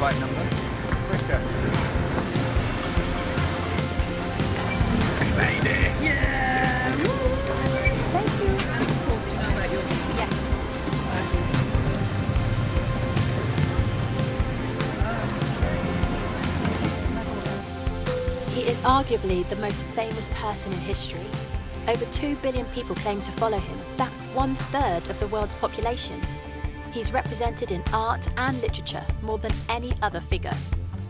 right number. Quicker. We made it! Yeah! Thank you. And of course, you know that you'll be. Yes. He is arguably the most famous person in history. Over 2 billion people claim to follow him. That's 1/3 of the world's population. He's represented in art and literature more than any other figure.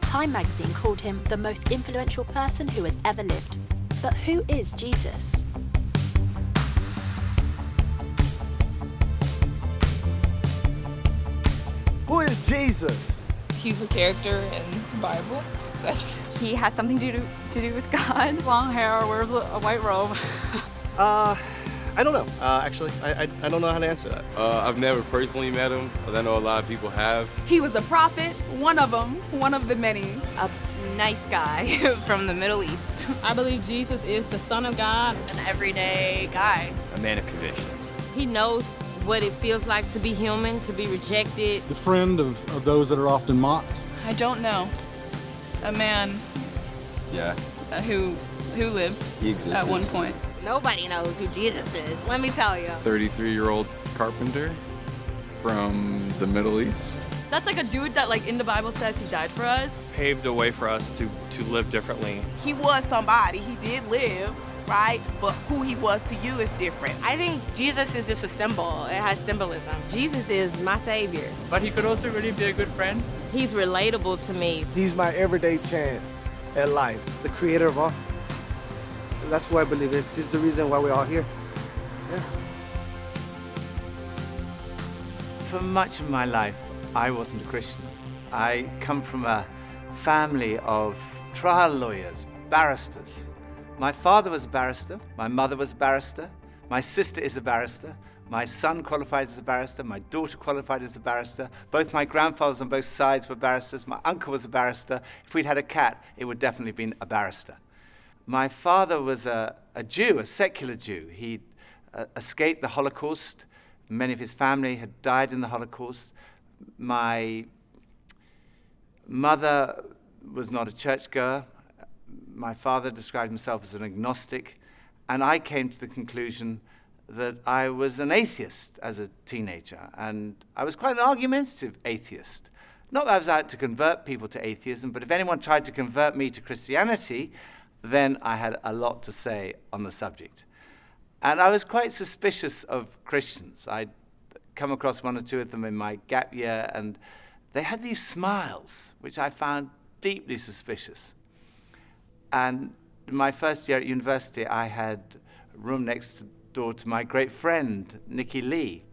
Time magazine called him the most influential person who has ever lived. But who is Jesus? Who is Jesus? He's a character in the Bible. He has something to do with God. Long hair, wears a white robe. I don't know. Actually, I don't know how to answer that. I've never personally met him, but I know a lot of people have. He was a prophet, one of them, one of the many. A nice guy from the Middle East. I believe Jesus is the Son of God. An everyday guy. A man of conviction. He knows what it feels like to be human, to be rejected. The friend of those that are often mocked. I don't know. A man Yeah, who lived he existed. at one point. Nobody knows who Jesus is, let me tell you. 33-year-old carpenter from the Middle East. That's like a dude that, like, in the Bible says he died for us. Paved a way for us to live differently. He was somebody. He did live, right? But who he was to you is different. I think Jesus is just a symbol. It has symbolism. Jesus is my savior. But he could also really be a good friend. He's relatable to me. He's my everyday chance at life. The creator of all. That's why I believe this is the reason why we're all here. Yeah. For much of my life, I wasn't a Christian. I come from a family of trial lawyers, barristers. My father was a barrister, my mother was a barrister, my sister is a barrister, my son qualified as a barrister, my daughter qualified as a barrister, both my grandfathers on both sides were barristers, my uncle was a barrister. If we'd had a cat, it would definitely have been a barrister. My father was a Jew, a secular Jew. He'd escaped the Holocaust. Many of his family had died in the Holocaust. My mother was not a churchgoer. My father described himself as an agnostic. And I came to the conclusion that I was an atheist as a teenager. And I was quite an argumentative atheist. Not that I was out to convert people to atheism, but if anyone tried to convert me to Christianity, then I had a lot to say on the subject. And I was quite suspicious of Christians. I'd come across one or two of them in my gap year, and they had these smiles, which I found deeply suspicious. And in my first year at university, I had a room next door to my great friend, Nicky Lee.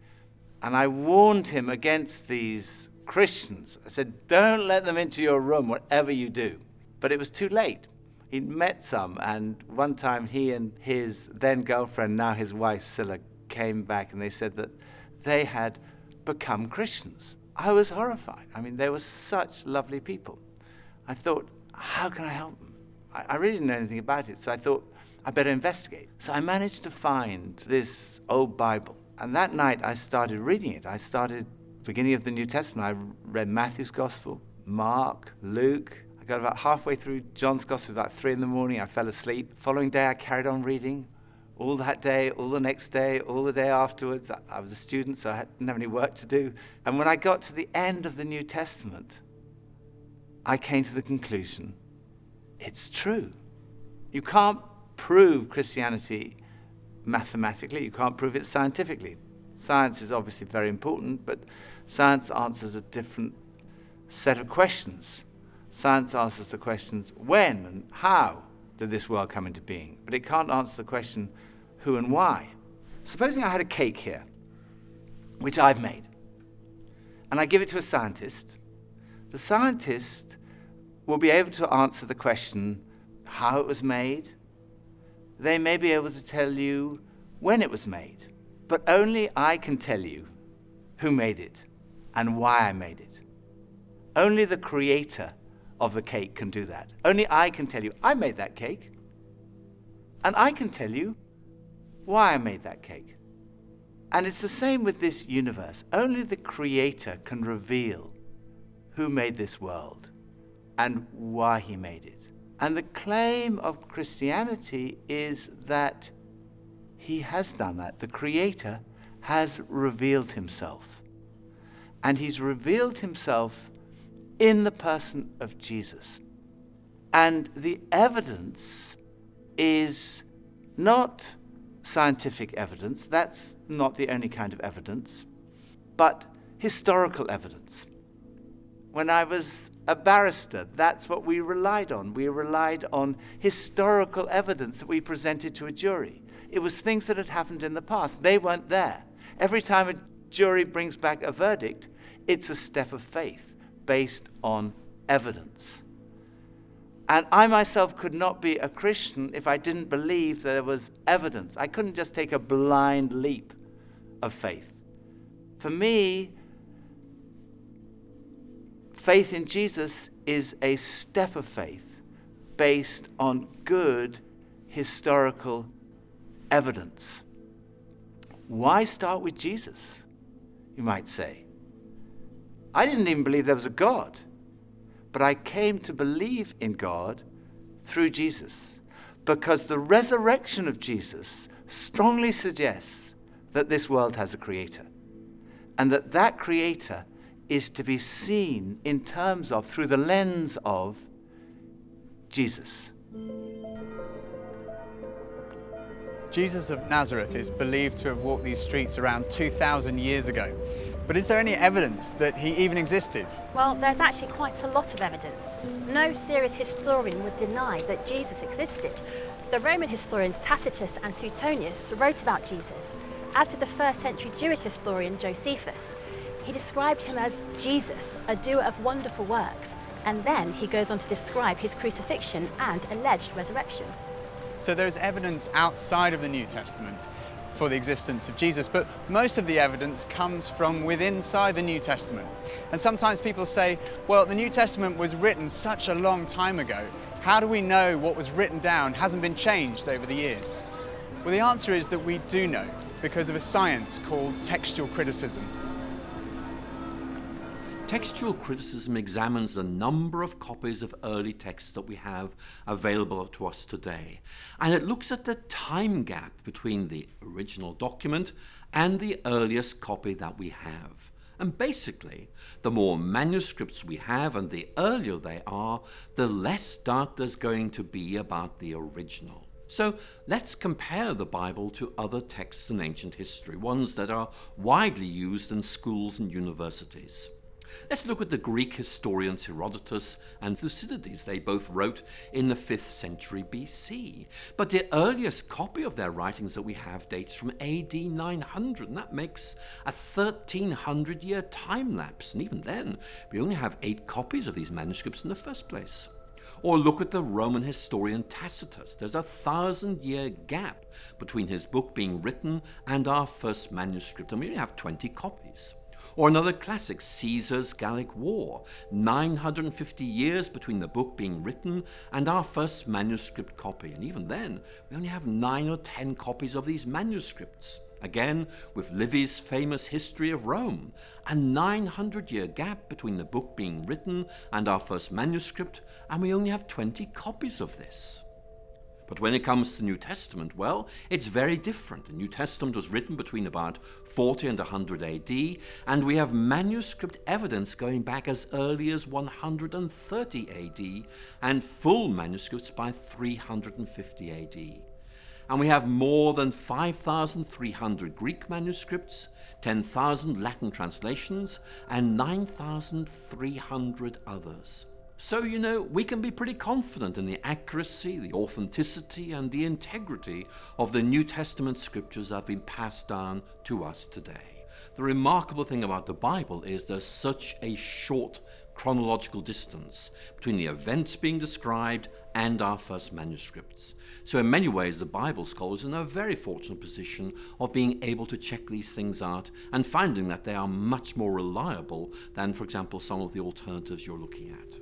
And I warned him against these Christians. I said, don't let them into your room, whatever you do. But it was too late. He'd met some, and one time he and his then girlfriend, now his wife, Scylla, came back and they said that they had become Christians. I was horrified. I mean, they were such lovely people. I thought, how can I help them? I really didn't know anything about it, so I thought, I better investigate. So I managed to find this old Bible, and that night I started reading it. I started beginning of the New Testament. I read Matthew's Gospel, Mark, Luke. I got about halfway through John's Gospel, about 3 a.m. I fell asleep. Following day, I carried on reading. All that day, all the next day, all the day afterwards. I was a student, so I didn't have any work to do. And when I got to the end of the New Testament, I came to the conclusion, it's true. You can't prove Christianity mathematically. You can't prove it scientifically. Science is obviously very important, but science answers a different set of questions. Science answers the questions, when and how did this world come into being? But it can't answer the question, who and why. Supposing I had a cake here, which I've made, and I give it to a scientist. The scientist will be able to answer the question, how it was made. They may be able to tell you when it was made, but only I can tell you who made it and why I made it. Only the creator of the cake can do that. Only I can tell you, I made that cake. And I can tell you why I made that cake. And it's the same with this universe. Only the creator can reveal who made this world and why he made it. And the claim of Christianity is that he has done that. The Creator has revealed himself. And he's revealed himself in the person of Jesus. And the evidence is not scientific evidence, that's not the only kind of evidence, but historical evidence. When I was a barrister, that's what we relied on. We relied on historical evidence that we presented to a jury. It was things that had happened in the past. They weren't there. Every time a jury brings back a verdict, it's a step of faith based on evidence. And I myself could not be a Christian if I didn't believe there was evidence. I couldn't just take a blind leap of faith. For me, faith in Jesus is a step of faith based on good historical evidence. Why start with Jesus, you might say? I didn't even believe there was a God, but I came to believe in God through Jesus because the resurrection of Jesus strongly suggests that this world has a creator and that creator is to be seen in terms of, through the lens of, Jesus. Jesus of Nazareth is believed to have walked these streets around 2,000 years ago. But is there any evidence that he even existed? Well, there's actually quite a lot of evidence. No serious historian would deny that Jesus existed. The Roman historians Tacitus and Suetonius wrote about Jesus, as did the first century Jewish historian Josephus. He described him as Jesus, a doer of wonderful works, and then he goes on to describe his crucifixion and alleged resurrection. So there's evidence outside of the New Testament for the existence of Jesus, but most of the evidence comes from within inside the New Testament. And sometimes people say, well, the New Testament was written such a long time ago. How do we know what was written down hasn't been changed over the years? Well, the answer is that we do know, because of a science called textual criticism. Textual criticism examines the number of copies of early texts that we have available to us today, and it looks at the time gap between the original document and the earliest copy that we have. And basically, the more manuscripts we have and the earlier they are, the less doubt there's going to be about the original. So let's compare the Bible to other texts in ancient history, ones that are widely used in schools and universities. Let's look at the Greek historians Herodotus and Thucydides. They both wrote in the 5th century BC. But the earliest copy of their writings that we have dates from AD 900, and that makes a 1300-year time lapse. And even then, we only have 8 copies of these manuscripts in the first place. Or look at the Roman historian Tacitus. There's a 1,000-year gap between his book being written and our first manuscript, and we only have 20 copies. Or another classic, Caesar's Gallic War, 950 years between the book being written and our first manuscript copy. And even then, we only have 9 or 10 copies of these manuscripts. Again, with Livy's famous History of Rome, a 900-year gap between the book being written and our first manuscript, and we only have 20 copies of this. But when it comes to the New Testament, well, it's very different. The New Testament was written between about 40 and 100 AD, and we have manuscript evidence going back as early as 130 AD, and full manuscripts by 350 AD. And we have more than 5,300 Greek manuscripts, 10,000 Latin translations, and 9,300 others. So, we can be pretty confident in the accuracy, the authenticity, and the integrity of the New Testament scriptures that have been passed down to us today. The remarkable thing about the Bible is there's such a short chronological distance between the events being described and our first manuscripts. So in many ways, the Bible scholars are in a very fortunate position of being able to check these things out and finding that they are much more reliable than, for example, some of the alternatives you're looking at.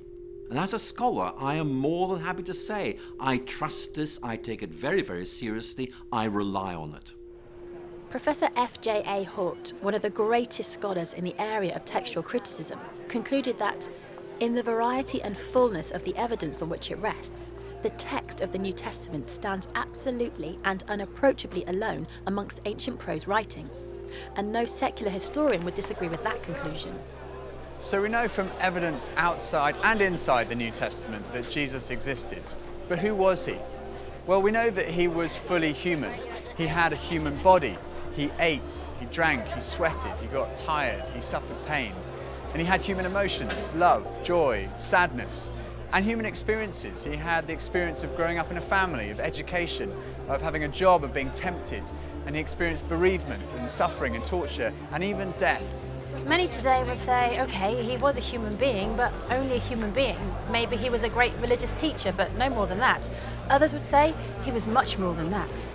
And as a scholar, I am more than happy to say, I trust this, I take it very, very seriously, I rely on it. Professor F.J.A. Hort, one of the greatest scholars in the area of textual criticism, concluded that, in the variety and fullness of the evidence on which it rests, the text of the New Testament stands absolutely and unapproachably alone amongst ancient prose writings, and no secular historian would disagree with that conclusion. So we know from evidence outside and inside the New Testament that Jesus existed. But who was he? Well, we know that he was fully human. He had a human body. He ate, he drank, he sweated, he got tired, he suffered pain. And he had human emotions, love, joy, sadness, and human experiences. He had the experience of growing up in a family, of education, of having a job, of being tempted. And he experienced bereavement and suffering and torture and even death. Many today would say, okay, he was a human being, but only a human being. Maybe he was a great religious teacher, but no more than that. Others would say he was much more than that.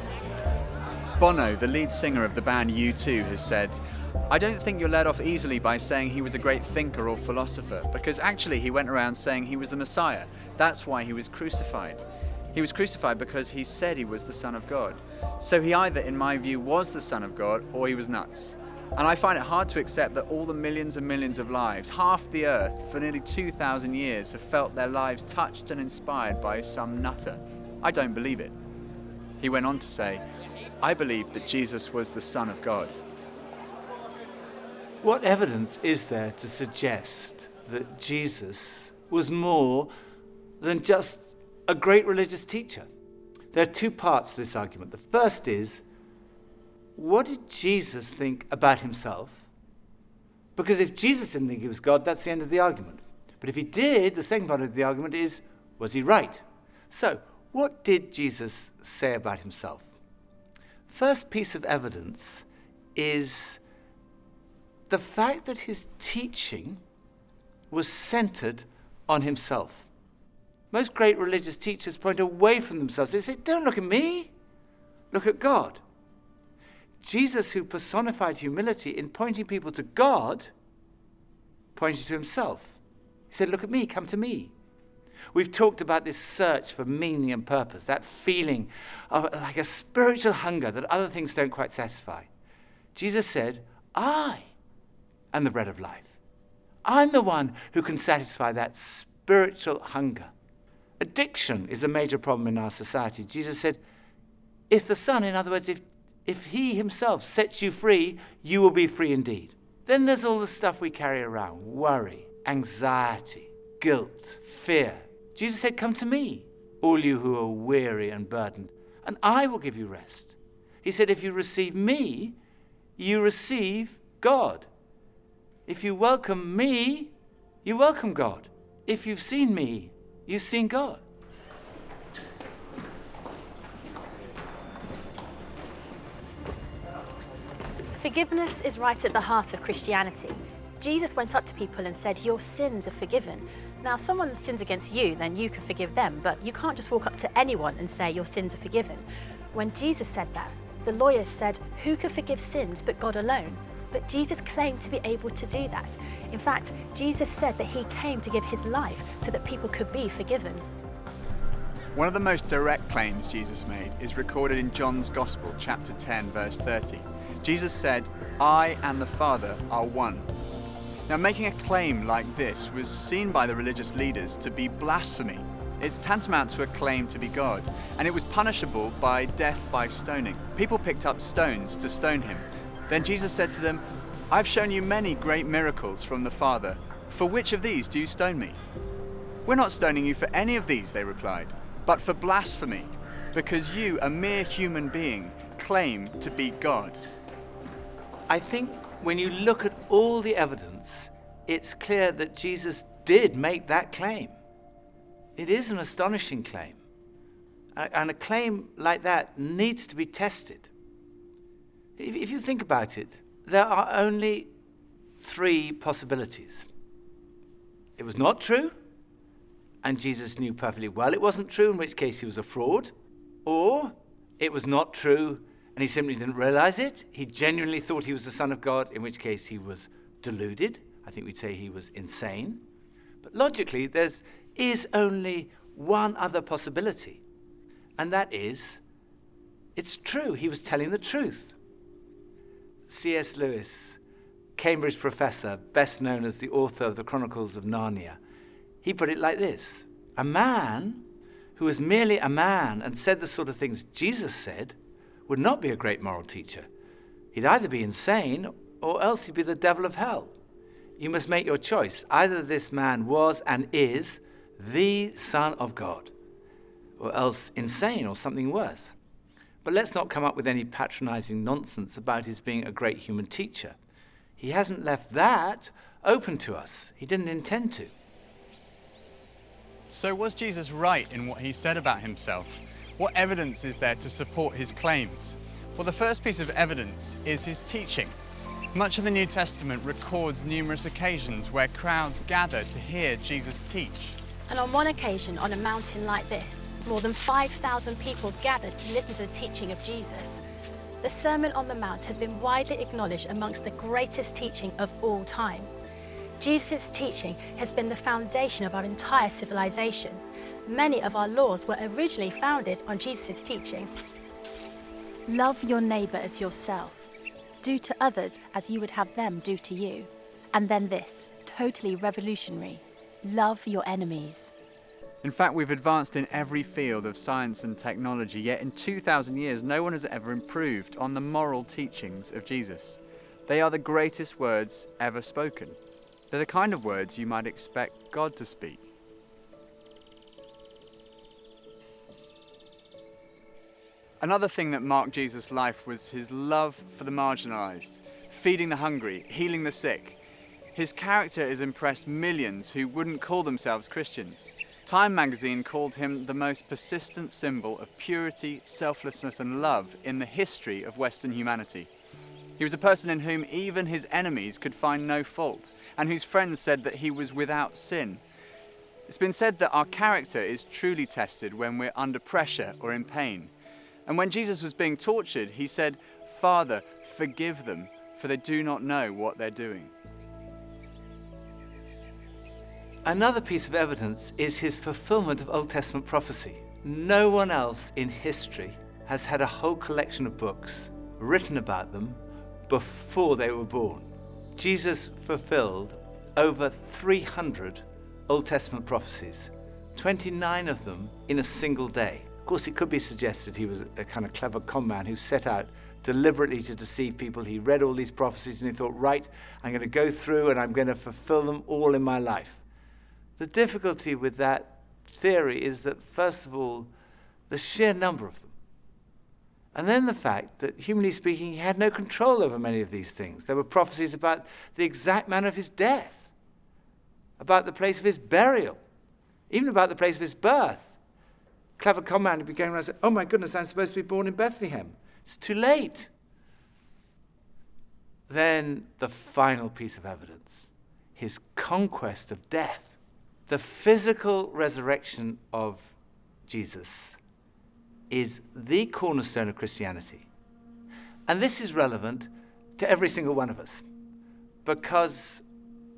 Bono, the lead singer of the band U2, has said, "I don't think you're led off easily by saying he was a great thinker or philosopher, because actually he went around saying he was the Messiah. That's why he was crucified. He was crucified because he said he was the Son of God. So he either, in my view, was the Son of God or he was nuts. And I find it hard to accept that all the millions and millions of lives, half the earth, for nearly 2,000 years, have felt their lives touched and inspired by some nutter. I don't believe it." He went on to say, "I believe that Jesus was the Son of God." What evidence is there to suggest that Jesus was more than just a great religious teacher? There are two parts to this argument. The first is, what did Jesus think about himself? Because if Jesus didn't think he was God, that's the end of the argument. But if he did, the second part of the argument is, was he right? So, what did Jesus say about himself? First piece of evidence is the fact that his teaching was centered on himself. Most great religious teachers point away from themselves. They say, don't look at me, look at God. Jesus, who personified humility in pointing people to God, pointed to himself. He said, look at me, come to me. We've talked about this search for meaning and purpose, that feeling of like a spiritual hunger that other things don't quite satisfy. Jesus said, I am the bread of life. I'm the one who can satisfy that spiritual hunger. Addiction is a major problem in our society. Jesus said, if the Son, in other words, if he himself sets you free, you will be free indeed. Then there's all the stuff we carry around, worry, anxiety, guilt, fear. Jesus said, come to me, all you who are weary and burdened, and I will give you rest. He said, if you receive me, you receive God. If you welcome me, you welcome God. If you've seen me, you've seen God. Forgiveness is right at the heart of Christianity. Jesus went up to people and said, your sins are forgiven. Now, if someone sins against you, then you can forgive them, but you can't just walk up to anyone and say your sins are forgiven. When Jesus said that, the lawyers said, who can forgive sins but God alone? But Jesus claimed to be able to do that. In fact, Jesus said that he came to give his life so that people could be forgiven. One of the most direct claims Jesus made is recorded in John's Gospel, chapter 10, verse 30. Jesus said, I and the Father are one. Now, making a claim like this was seen by the religious leaders to be blasphemy. It's tantamount to a claim to be God, and it was punishable by death by stoning. People picked up stones to stone him. Then Jesus said to them, I've shown you many great miracles from the Father. For which of these do you stone me? We're not stoning you for any of these, they replied, but for blasphemy, because you, a mere human being, claim to be God. I think when you look at all the evidence, it's clear that Jesus did make that claim. It is an astonishing claim. And a claim like that needs to be tested. If you think about it, there are only three possibilities. It was not true, and Jesus knew perfectly well it wasn't true, in which case he was a fraud. Or it was not true, and he simply didn't realize it. He genuinely thought he was the Son of God, in which case he was deluded. I think we'd say he was insane. But logically, there is only one other possibility, and that is, it's true, he was telling the truth. C.S. Lewis, Cambridge professor, best known as the author of the Chronicles of Narnia, he put it like this: a man who was merely a man and said the sort of things Jesus said would not be a great moral teacher. He'd either be insane or else he'd be the devil of hell. You must make your choice. Either this man was and is the Son of God, or else insane or something worse. But let's not come up with any patronizing nonsense about his being a great human teacher. He hasn't left that open to us. He didn't intend to. So was Jesus right in what he said about himself? What evidence is there to support his claims? Well, the first piece of evidence is his teaching. Much of the New Testament records numerous occasions where crowds gather to hear Jesus teach. And on one occasion, on a mountain like this, more than 5,000 people gathered to listen to the teaching of Jesus. The Sermon on the Mount has been widely acknowledged amongst the greatest teaching of all time. Jesus' teaching has been the foundation of our entire civilization. Many of our laws were originally founded on Jesus' teaching. Love your neighbour as yourself. Do to others as you would have them do to you. And then this, totally revolutionary: love your enemies. In fact, we've advanced in every field of science and technology, yet in 2,000 years, no one has ever improved on the moral teachings of Jesus. They are the greatest words ever spoken. They're the kind of words you might expect God to speak. Another thing that marked Jesus' life was his love for the marginalized, feeding the hungry, healing the sick. His character has impressed millions who wouldn't call themselves Christians. Time magazine called him the most persistent symbol of purity, selflessness, and love in the history of Western humanity. He was a person in whom even his enemies could find no fault, and whose friends said that he was without sin. It's been said that our character is truly tested when we're under pressure or in pain. And when Jesus was being tortured, he said, "Father, forgive them, for they do not know what they're doing." Another piece of evidence is his fulfillment of Old Testament prophecy. No one else in history has had a whole collection of books written about them before they were born. Jesus fulfilled over 300 Old Testament prophecies, 29 of them in a single day. Of course, it could be suggested he was a kind of clever con man who set out deliberately to deceive people. He read all these prophecies and he thought, right, I'm going to go through and I'm going to fulfill them all in my life. The difficulty with that theory is that, first of all, the sheer number of them. And then the fact that, humanly speaking, he had no control over many of these things. There were prophecies about the exact manner of his death, about the place of his burial, even about the place of his birth. Clever con man would be going around and say, oh my goodness, I'm supposed to be born in Bethlehem. It's too late. Then the final piece of evidence, his conquest of death. The physical resurrection of Jesus is the cornerstone of Christianity. And this is relevant to every single one of us, because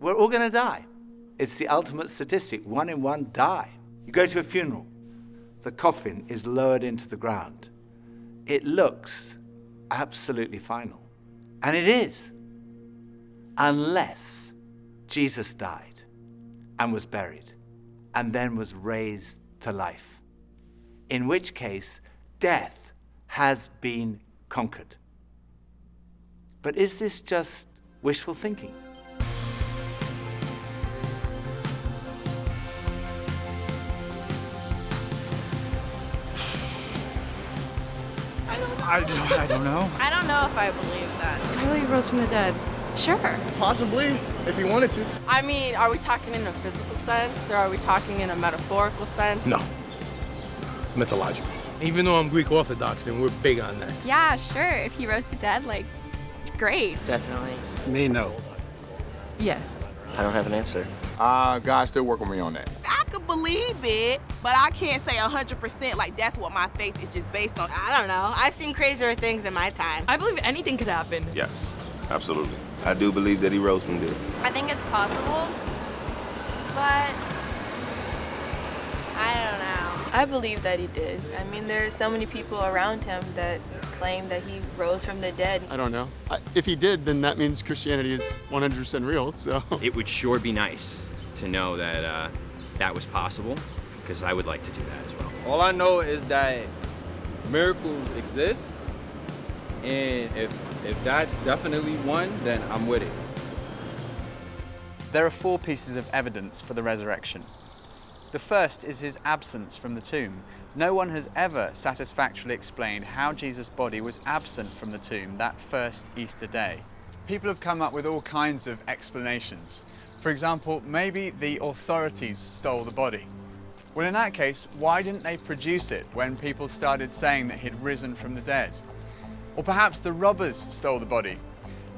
we're all going to die. It's the ultimate statistic. 1 in 1 die. You go to a funeral. The coffin is lowered into the ground. It looks absolutely final. And it is. Unless Jesus died and was buried and then was raised to life. In which case, death has been conquered. But is this just wishful thinking? I don't know. I don't know if I believe that. Do I believe he rose from the dead? Sure. Possibly, if he wanted to. I mean, are we talking in a physical sense or are we talking in a metaphorical sense? No. It's mythological. Even though I'm Greek Orthodox and we're big on that. Yeah, sure. If he rose to dead, like, great. Definitely. Me, no. Yes. I don't have an answer. God's still working with me on that. I could believe it, but I can't say 100% like that's what my faith is just based on. I don't know. I've seen crazier things in my time. I believe anything could happen. Yes, absolutely. I do believe that he rose from the dead. I think it's possible, but I don't know. I believe that he did. I mean, there are so many people around him that claim that he rose from the dead. I don't know. If he did, then that means Christianity is 100% real, so. It would sure be nice to know that that was possible, because I would like to do that as well. All I know is that miracles exist, and if that's definitely one, then I'm with it. There are 4 pieces of evidence for the resurrection. The first is his absence from the tomb. No one has ever satisfactorily explained how Jesus' body was absent from the tomb that first Easter day. People have come up with all kinds of explanations. For example, maybe the authorities stole the body. Well, in that case, why didn't they produce it when people started saying that he'd risen from the dead? Or perhaps the robbers stole the body.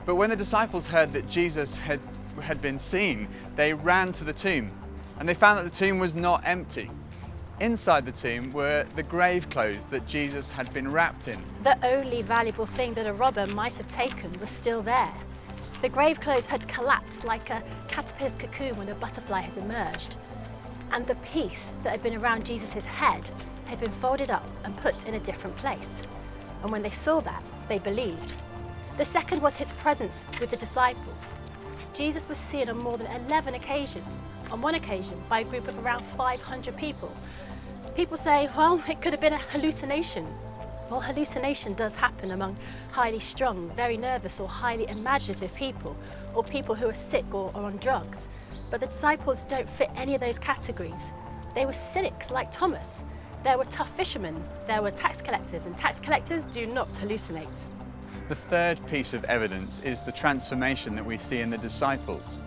But when the disciples heard that Jesus had been seen, they ran to the tomb, and they found that the tomb was not empty. Inside the tomb were the grave clothes that Jesus had been wrapped in. The only valuable thing that a robber might have taken was still there. The grave clothes had collapsed like a caterpillar's cocoon when a butterfly has emerged. And the piece that had been around Jesus' head had been folded up and put in a different place. And when they saw that, they believed. The second was his presence with the disciples. Jesus was seen on more than 11 occasions, on one occasion by a group of around 500 people. People say, well, it could have been a hallucination. Well, hallucination does happen among highly strung, very nervous or highly imaginative people, or people who are sick or on drugs. But the disciples don't fit any of those categories. They were cynics like Thomas. There were tough fishermen, there were tax collectors, and tax collectors do not hallucinate. The third piece of evidence is the transformation that we see in the disciples.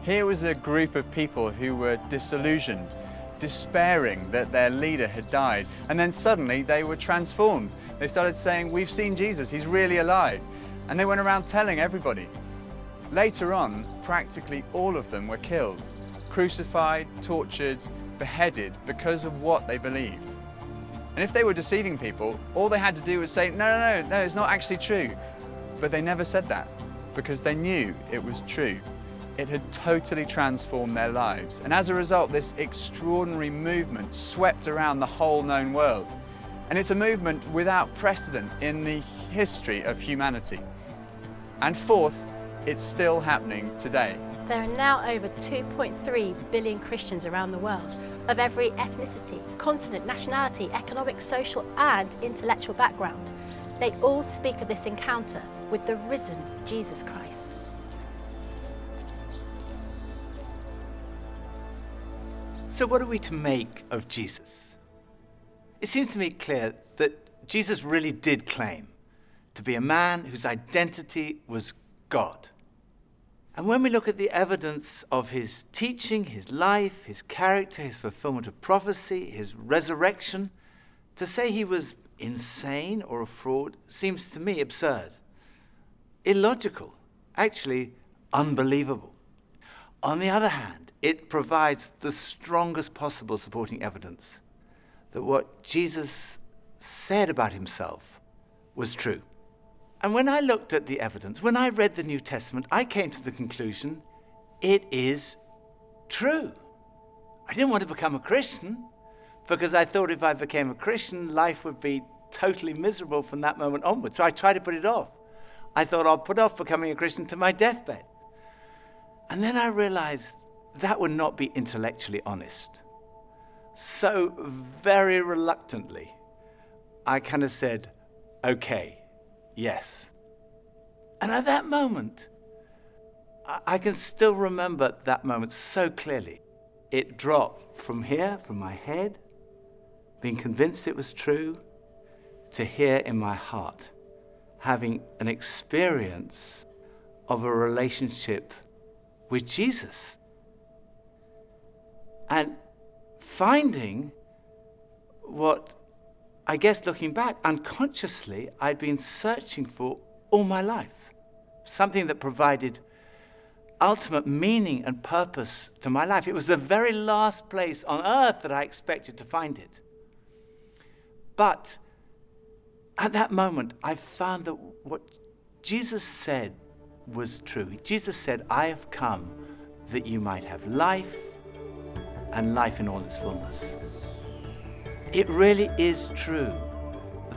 Here was a group of people who were disillusioned, despairing that their leader had died, and then suddenly they were transformed. They started saying, we've seen Jesus, he's really alive. And they went around telling everybody. Later on, practically all of them were killed, crucified, tortured, beheaded because of what they believed. And if they were deceiving people, all they had to do was say, no, it's not actually true. But they never said that because they knew it was true. It had totally transformed their lives. And as a result, this extraordinary movement swept around the whole known world. And it's a movement without precedent in the history of humanity. And fourth, it's still happening today. There are now over 2.3 billion Christians around the world, of every ethnicity, continent, nationality, economic, social and intellectual background. They all speak of this encounter with the risen Jesus Christ. So what are we to make of Jesus? It seems to me clear that Jesus really did claim to be a man whose identity was God. And when we look at the evidence of his teaching, his life, his character, his fulfillment of prophecy, his resurrection, to say he was insane or a fraud seems to me absurd, illogical, actually unbelievable. On the other hand, it provides the strongest possible supporting evidence that what Jesus said about himself was true. And when I looked at the evidence, when I read the New Testament, I came to the conclusion it is true. I didn't want to become a Christian because I thought if I became a Christian, life would be totally miserable from that moment onwards. So I tried to put it off. I thought I'll put off becoming a Christian to my deathbed. And then I realized that would not be intellectually honest. So very reluctantly, I kind of said, okay. Yes. And at that moment, I can still remember that moment so clearly. It dropped from here, from my head, being convinced it was true, to here in my heart, having an experience of a relationship with Jesus. And finding what, I guess looking back, unconsciously, I'd been searching for all my life. Something that provided ultimate meaning and purpose to my life. It was the very last place on earth that I expected to find it. But at that moment, I found that what Jesus said was true. Jesus said, I have come that you might have life and life in all its fullness. It really is true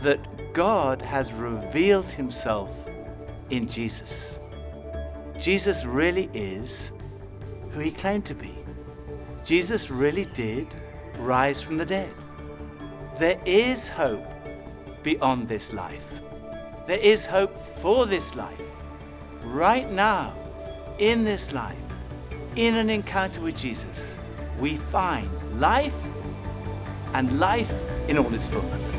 that God has revealed himself in Jesus. Jesus really is who he claimed to be. Jesus really did rise from the dead. There is hope beyond this life. There is hope for this life. Right now, in this life, in an encounter with Jesus, we find life and life in all its fullness.